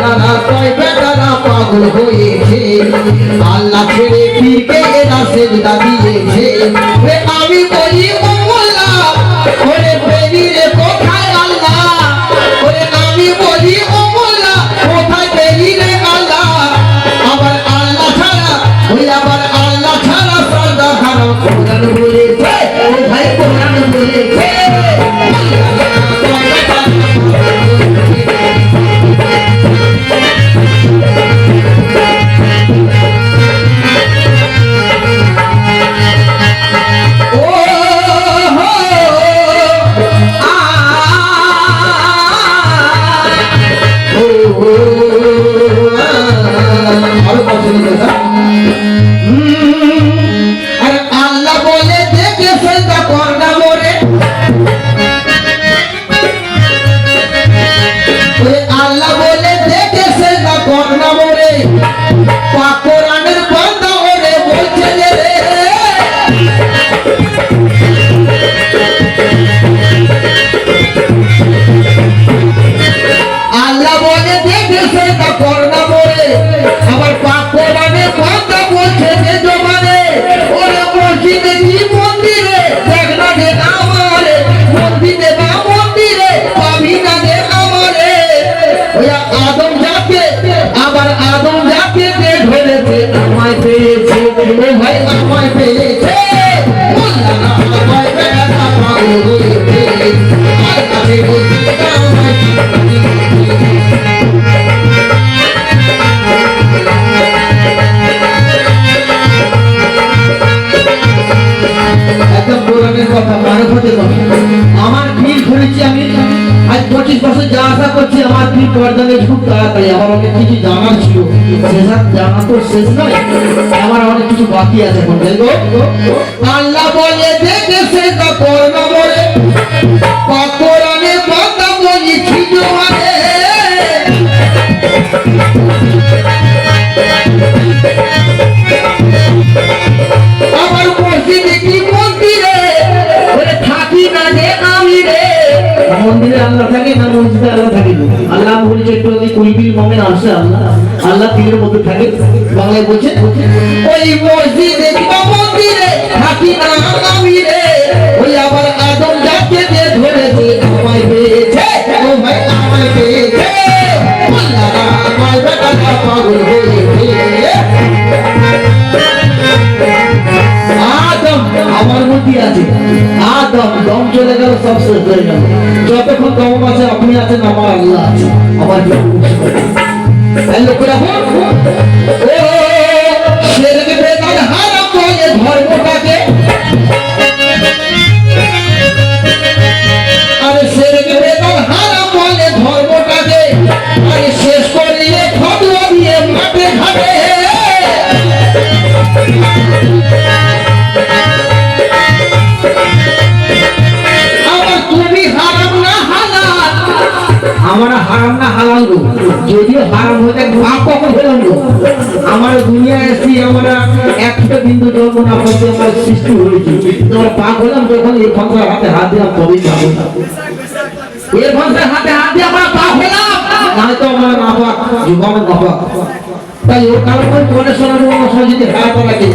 মোল্লারা কয় বেটারা পাগল হয়েছে আল্লাহ ছেড়ে পীরকে এরা সেজদা দিয়েছে আমি বলি ও মোল্লা ওরে পেরিরে কোথায় আল্লাহ ওরে আমি বলি ও মোল্লা কোথায় পেরিরে আল্লাহ আবার আল্লাহ ছাড়া ওই আবার আল্লাহ ছাড়া সর্দা খারাপ কোরআন বলেছে ও ভাই কোরআন বলেছে আমার পীর ধরেছি আমি আজ 25 বছর যা আশা করছি আমার পীর পর্দানে খুব তাড়াতাড়ি আমার অনেক কিছু জানার ছিল সেসব জানা তো শেষ নয় আমার অনেক কিছু বাকি আছে এখন দেখো আল্লাহ বলে দেখে সেটা করোনা বলে কোরআনে কথা বলেছি জোয়ারে আমার মসজিদে কি মন্দিরে থাকি না রে আমি রে মন্দিরে আল্লাহ থাকে না মসজিদে আল্লাহ থাকে আল্লাহ বলেছে একটু যদি কুলবিল মোমেন আসে আল্লাহ আল্লাহ পীরের মধ্যে থাকে বাংলায় বলছে ওই মসজিদে কিংবা মন্দিরে থাকি না আমি রে ওই আবার আদম যাকে যে ধরেছে আমায় পেয়েছে ও ভাই আমায় পেয়েছে আল্লাহ আমায় বেটা পাগল হয়েছে আদম আমার মধ্যে আছে আদম দম চলে গেল সব শেষ হয়ে গেল যতক্ষণ দম আছে আপনি আছেন আমার আল্লাহ আছে আমার লোকেরা ও শেরকে বেদাত হারাম বলে ধর্মটাকে আরে শেরকে বেদাত হারাম বলে ধর্মটাকে আরে শেষ করলে ফতোয়া দিয়ে মাঠে ঘাটে আমরা হারাম না হালাল যদিও হারাম হয়ে যায় পাপ কখন হলাম আমার দুনিয়ায় এসে আমরা একটা বিন্দু জন্ম না করতে আমার সৃষ্টি হয়েছে আমরা পাপ হলাম যখন এই ফসলের হাতে হাত দিলাম তবেই পাপ হলাম এই ফসলের হাতে হাত দিয়ে আমরা পাপ হলাম না তো আমরা না পাক জীবনে না পাক তাই ও কারণ করে শোনার অন্য সময় যদি খারাপ লাগে